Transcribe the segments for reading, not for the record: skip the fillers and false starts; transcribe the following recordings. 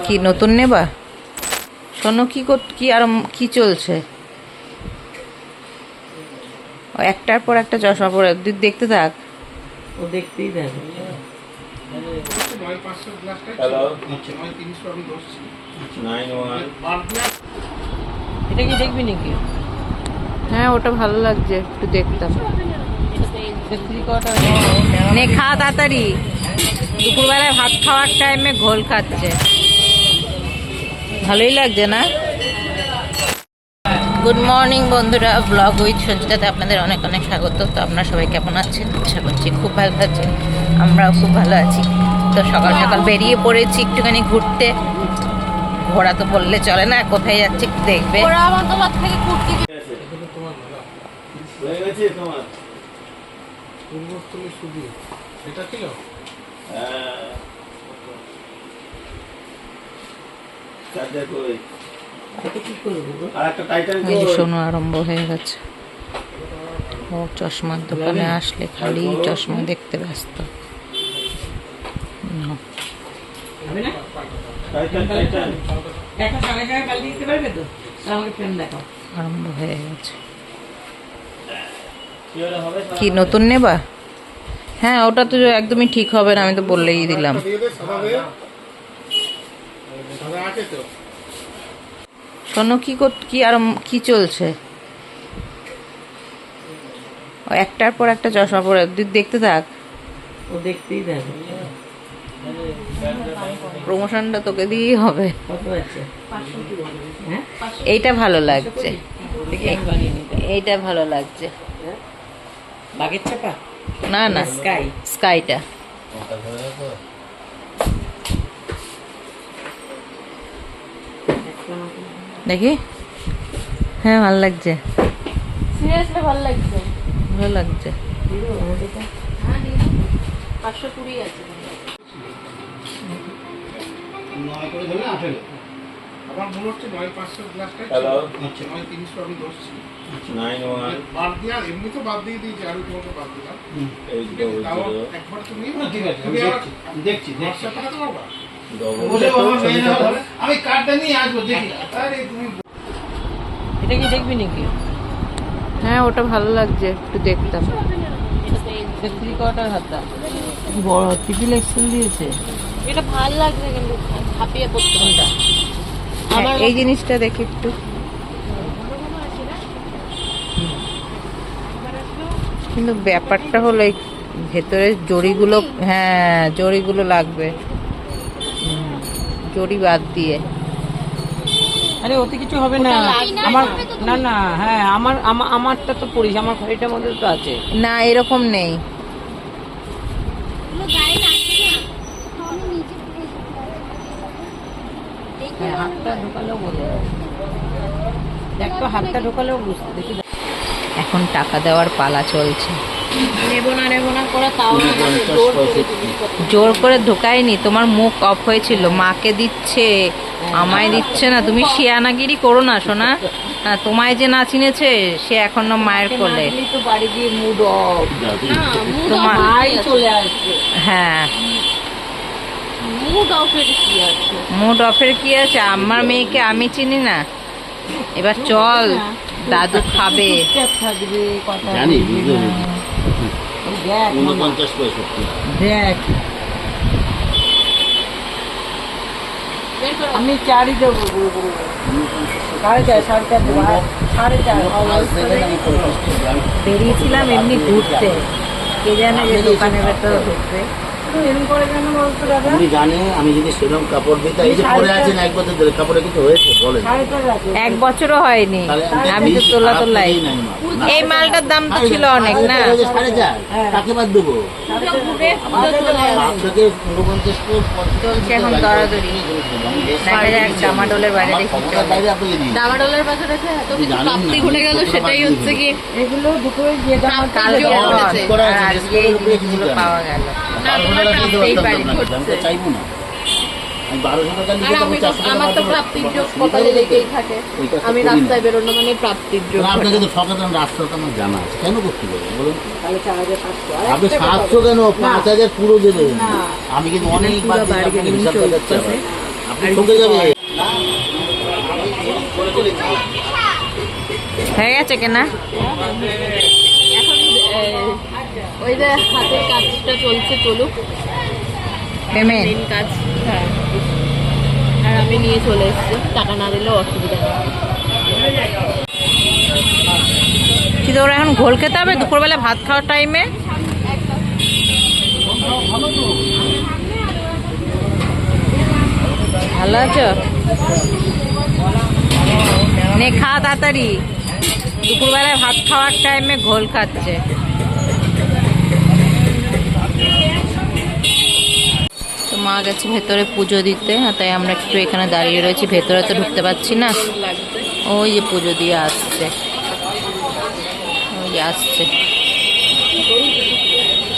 কি নতুন নেবা? শোনো কি আর কি চলছে? একটার পর একটা চশমা পরে দেখতে থাক। ও দেখতেই থাকবে। এটা কি দেখবি নাকি? হ্যাঁ, ওটা ভালো লাগছে, একটু দেখতাম। নে খা তাড়াতাড়ি, দুপুরবেলায় ভাত খাওয়ার টাইমে ঘোল খাচ্ছে। ভালোই লাগছে না? গুড মর্নিং বন্ধুরা, ব্লগ উইথ সঞ্চিতাতে আপনাদের অনেক অনেক স্বাগত। তো আপনারা সবাই কেমন আছেন? আশা করছি খুব ভালো আছেন, আমরাও খুব ভালো আছি। তো সকাল সকাল বেরিয়ে পড়েছি একটুখানি ঘুরতে। ঘোরা তো বললে চলে না, কোথায় যাচ্ছে দেখবে। শোনো, আরম্ভ হয়ে গেছে। ও চশমার দোকানে আসলে খালি চশমা দেখতে ব্যস্ত। আরম্ভ হয়ে গেছে। কি নতুন নেবা? হ্যাঁ, ওটা তো একদমই ঠিক হবে না, আমি তো বললেই দিলাম। শোনো, কি আর কি চলছে? একটার পর একটা চশমা পরে দেখতে থাক। ও দেখতেই থাকবে। প্রমোশনটা তোকে দিয়েই হবে। এইটা ভালো লাগছে, এইটা ভালো লাগছে। বাগের চাপা না না, স্কাইটা। দেখি। হ্যাঁ, ভালো লাগছে, সিরিয়াসলি ভালো লাগছে। ভালো লাগছে। 520 আছে। আমার মনে হচ্ছে 9,500 গ্লাসটা 9,300 আমি ধরছি। 91 বাদ দিয়া এমনি তো বাদ দিয়ে দিয়েছি, আর তোমাকে বাদ দিলাম। একবার তুমি ঠিক আছে, আমি দেখছি WhatsApp-এ তো বাবা আমি কার্ডটা নিয়ে আসবো, দেখি। আরে তুমি এটা কি দেখবি নাকি? হ্যাঁ, ওটা ভালো লাগছে, একটু দেখতাম। হাতটা বড় ট্রিপল এক্সেল দিয়েছে। এটা ভালো লাগছে কিন্তু হাপিয়ে পড়তে কোনটা? হ্যাঁ, এই জিনিসটা দেখি একটু। কিন্তু ব্যাপারটা হলো এই ভেতরে জড়িগুলো, হ্যাঁ জড়িগুলো লাগবে, জড়ি বাদ দিয়ে। আরে ওতে কিছু হবে না আমার। না না, হ্যাঁ আমারটা তো পড়িস, আমার ঘড়িটার মধ্যে তো আছে। না, এরকম নেই। হ্যাঁ, হাতটা ঢোকালেও বোঝা যায়। দেখ তো, হাতটা ঢোকালেও বুঝতে দেখি। এখন টাকা দেওয়ার পালা চলছে। নেবো না করে তাও জোর করে ঢোকায়নি, তোমার মুখ অফ হয়েছিল। মাকে দিচ্ছে, আমায় দিচ্ছে না। তুমি শিয়ানাগিরি করো না সোনা। তোমায় যে না চিনেছে সে এখনো মায়ের কোলে। তো বাড়ি গিয়ে মুড অফ। তোমার চলে আসবে। হ্যাঁ, মুড অফের কি আছে? মুড অফের কি আছে? আমার মেয়েকে আমি চিনি না। এবার চল, দাদু খাবে। থাকবে কথা জানি, বলবি না। দেখ 49 পয়সা। দেখ, বের করো। আমি 4ই দেবো। 4.5 বেরিয়েছিলাম এমনি ঘুরতে, কে জানে যে দোকানের ভেতরে ঢুকবে। এরকম করে কেন বলতো দাদা? উনি জানে আমি যদি সেরকম কাপড় দিতাম। এই যে পরে আছেন 1 বছর ধরে, কাপড়ে কিছু হয়েছে বলেন? 4.5 আছে। 1 বছরও হয়নি, আমি তো তোলাই। এই মালটার দাম তো ছিল অনেক না? 4.5 কাকে বাদ দেবো? ঘুরে চলে আসবে। আপনাকে 49 চলছে এখন দরাদরি। দেখা যাক ডামাডোলের বাইরে দেখি চলে। বাইরে আপনাকে দিই। ডামাডোলের পাশে রেখে এত কিছু জানেন না, প্রাপ্তি ঘটে গেল, সেটাই হচ্ছে কি এগুলো দুটোই যে দাম আছে, কালকে কালকে ঘটেছে। আর আজকে এই জিনিসগুলো পাওয়া গেল। না, তোমার প্রাপ্তিই পারি ঘটছে। চাইবো না, আমি 1200 টাকা আর নিয়ে আমি তো, আমার তো প্রাপ্তির যোগ কপালে লেগেই থাকে। আমি রাস্তায় বেরোনো মানে প্রাপ্তির যোগ আপনাকে ঘটে। তো ঠকাতেন, রাস্তাটা আমার জানা আছে, কেন করতে পারবেন বলুন? তাহলে 4,500। আপনি 700 কেন, 5,000 পুরো দেবেন। আমি কিন্তু অনেকবার পুরো বার্গেনিং চলছে। আপনি ঠকে যাবে। হয়ে গেছে কেনা? এখন ওই যে হাতের কাজটা চলছে, চলুক পেমেন্ট মেন কাজ। হ্যাঁ, আর আমি নিয়ে চলে এসেছি, টাকা না দিলেও অসুবিধা নেই। কিন্তু ওরা এখন ঘোল খেতে হবে দুপুরবেলা ভাত খাওয়ার টাইমে? ভালো আছো? নে খা তাড়াতাড়ি, দুপুরবেলায় ভাত খাওয়ার টাইমে ঘোল খাচ্ছে। তো মা গেছে ভেতরে পুজো দিতে, তাই আমরা একটু এখানে দাঁড়িয়ে রয়েছি, ভেতরে তো ঢুকতে পারছি না। ওই যে পুজো দিয়ে আসছে, ওই যে আসছে,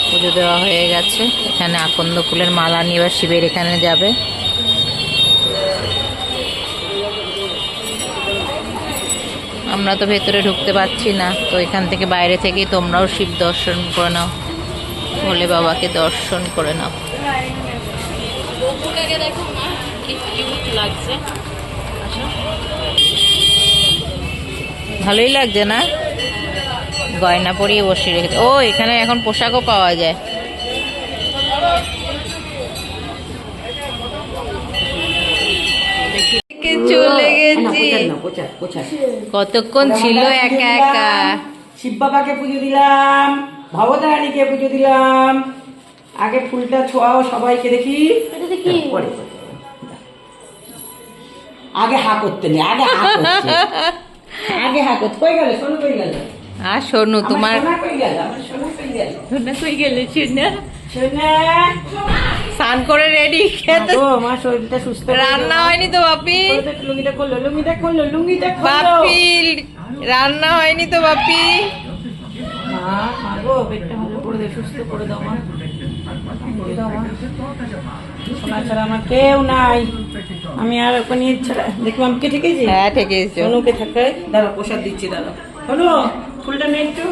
পুজো দেওয়া হয়ে গেছে। এখানে আকন্দ ফুলের মালা নিয়ে এবার শিবের এখানে যাবে। আমরা তো ভেতরে ঢুকতে পারছি না, তো এখান থেকে বাইরে থেকেই তোমরাও শিব দর্শন করে নাও, ভোলে বাবাকে দর্শন করে নাও। দেখো মা, কি কিউট লাগছে। ভালোই লাগছে না? গয়না পরিয়ে বসে রেখেছে। ও এখানে এখন পোশাকও পাওয়া যায়। চলে গেছি, কতক্ষণ ছিল একা একা। শিব বাবাকে পুজো দিলাম, ভবতারিণীকে পুজো দিলাম। আগে ফুলটা ছোঁয়াও সবাইকে, দেখি পরে পরে। আগে হা করতে নেই, আগে হা করতে, আগে হা করতে। কই গেল সোনু, কই গেল? আর শোনো তোমার সোনা কই গেল? আমার সোনা কই গেল? সোনা কই গেলে? সোনা সোনা স্নান করে রেডি খেতে। ও মা শরীরটা সুস্থ, রান্না হয়নি তো বাপি? লুঙ্গিটা খুললো, লুঙ্গিটা খুললো, লুঙ্গিটা খুললো। বাপি রান্না হয়নি তো বাপি? মা গো, পেটটা ভালো করে দে, সুস্থ করে দাও মা, করে দাও মা। সোনা ছাড়া আমার কেউ নাই, আমি আর ওখানে ছাড়া। দেখো আমাকে ঠেকেছি? হ্যাঁ ঠেকেছো। অনুকে থাকে, দাঁড়া প্রসাদ দিচ্ছি, দাঁড়া। অনু ফুলটা নে একটু।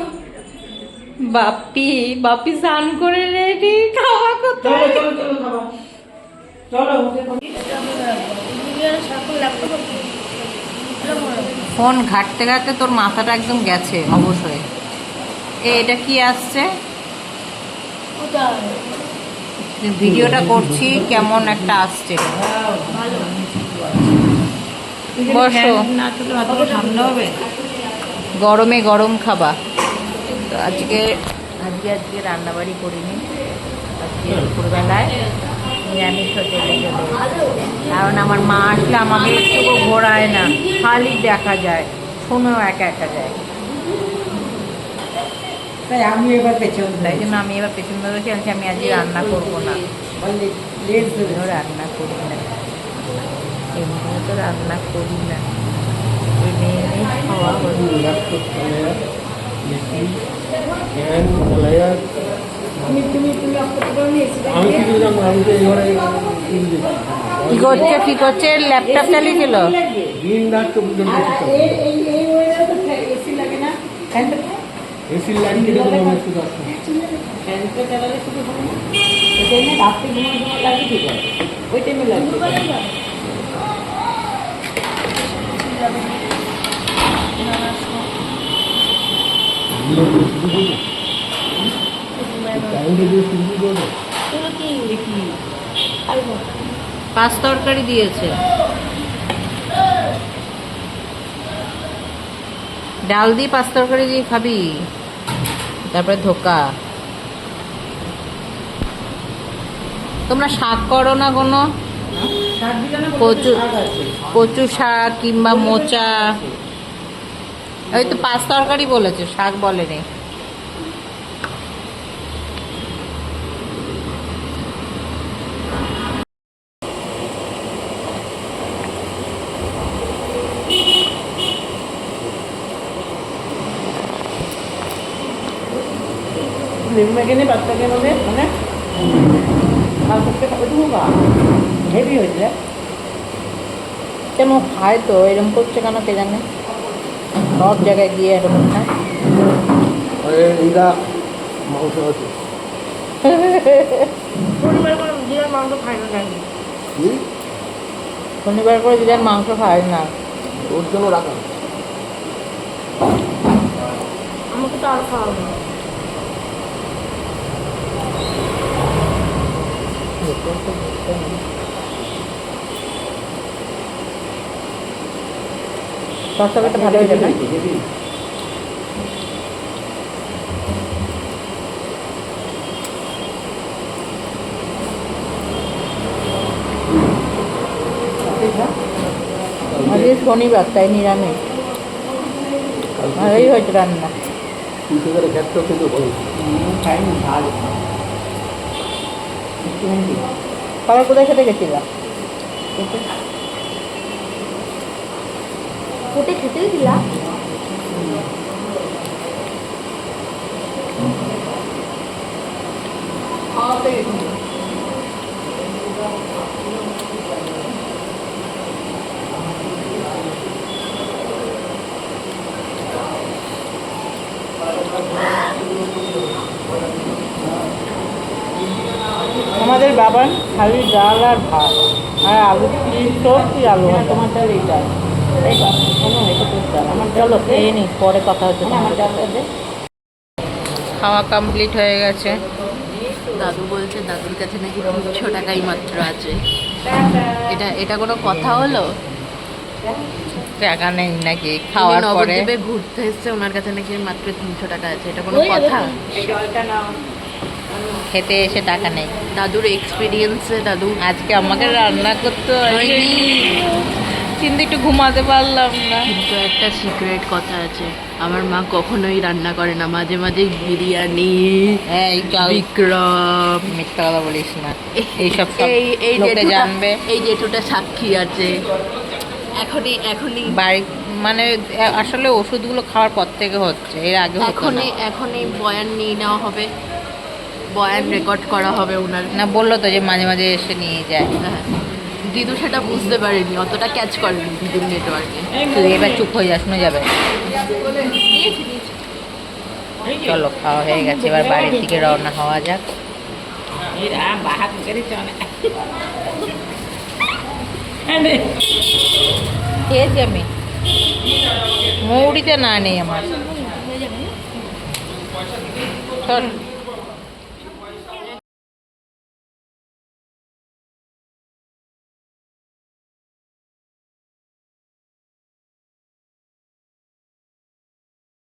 বাপি বাপি স্নান করে রেডি, খাওয়া কত। চলো চলো চলো খাবো, চলো। ফোন ঘাটতে ঘাটতে তোর মাথাটা একদম গেছে অবশ্যই। এটা কি আসছে? ভিডিওটা করছি, কেমন একটা আসছে। বসো, না তো হাতটা ঠান্ডা হবে। গরমে গরম খাবা। তো আজকে আজকে রান্নাবাড়ি করিনি, আজকে দুপুরবেলায় নিরামিষ হোটেলে চলে এসেছি। কারণ আমার মা আসলে আমাকে একটু ঘোরায় না, খালি দেখা যায়, শোনেও একা একা যায়। তাই আমি এবার পেছন তাই জন্য আমি এবার পেছন ধরেছি, আমি আজকে রান্না করবো না, রান্না করি না, এমনিও তো রান্না করি না, এনে এনে খাওয়া হলো। কি করছে কি করছে? ল্যাপটপ চালিয়েছিল। এসির লাইন কেটে দিলাম একটু দরকার। ফ্যানটা চালালে শুধু হবে না, ওই টাইমে রাত্রে ঘুমানোর সময় লাগে, ঠিক আছে, ওই টাইমে লাগবে। পাঁচ তরকারি দিয়েছে, ডাল দিয়ে পাঁচ তরকারি দিয়ে খাবি, তারপরে ধোকা। তোমরা শাক করো না কোনো? কচু, কচু শাক কিংবা মোচা, ওই তো পাঁচ তরকারি বলেছে, শাক বলেনি। নিম্নকে বাচ্চাকে মধ্যে মানে কাল করতে খাবে তো বা হেভি হয়েছে। কেন খায় তো, এরকম করছে কেন কে জানে, সব জায়গায় গিয়ে এরকম খায়। এইরা মাংস আছে পরিবার করে জিরার মাংস খাই না, শনিবার করে দিদার মাংস খায় না। ওর জন্য রাখা। আমাকে তো আর খাওয়া হবে না। তরকারিটা ভালো হয়ে যাবে। আজকে শনিবার তাই নিরামিষ। ভালোই হয়েছে রান্না। ক্ষেত্র কিন্তু ভালো। সবাই কোথায় খেতে গেছিলা? কোটে খেতে দিলা? আমাদের বাবার খালি ডাল আর ভাত আর আলু সবজি আলু তোমার ডাল এই ডাল এই ডাল এটা তোর ডাল আমার চলো খেয়ে নি পরে কথা হচ্ছে আমার ডালটা দে। খাওয়া কমপ্লিট হয়ে গেছে। দাদু বলছে দাদুর কাছে নাকি 300 টাকাই মাত্র আছে। এটা কোনো কথা হলো? টাকা নেই নাকি খাওয়ার পরে? নবদ্বীপে ঘুরতে এসছে, ওনার কাছে নাকি মাত্র 300 টাকা আছে। এটা কোনো কথা? খেতে এসে টাকা নেই। দাদুর এক্সপিরিয়েন্সে দাদু আজকে আমাকে রান্না করতে হয়নি কিন্তু একটু ঘুমাতে পারলাম না। কিন্তু একটা সিক্রেট কথা আছে, আমার মা কখনোই রান্না করে না, মাঝে মাঝে বিরিয়ানি। এই চল বিক্রম, মিথ্যা কথা বলিস না, এইসব সব এই লোকে জেঠুটা- জানবে। এই জেঠুটা সাক্ষী আছে। এখনই বাড়ি মানে আসলে ওষুধগুলো খাওয়ার পর থেকে হচ্ছে, এর আগে হতো না। এখনই বয়ান নিয়ে নেওয়া হবে, বয়ান রেকর্ড করা হবে ওনার। না বললো তো যে মাঝে মাঝে এসে নিয়ে যায়। হ্যাঁ, দিদু সেটা বুঝতে পারেনি, অতটা ক্যাচ করেনি দিদুর নেটওয়ার্কে। তুই এবার চুপ হয়ে যা, শুনে যাবে। চলো খাওয়া হয়ে গেছে, এবার বাড়ির দিকে রওনা হওয়া যাক। খেয়েছি আমি, মৌরিতে না নেই আমার। চল।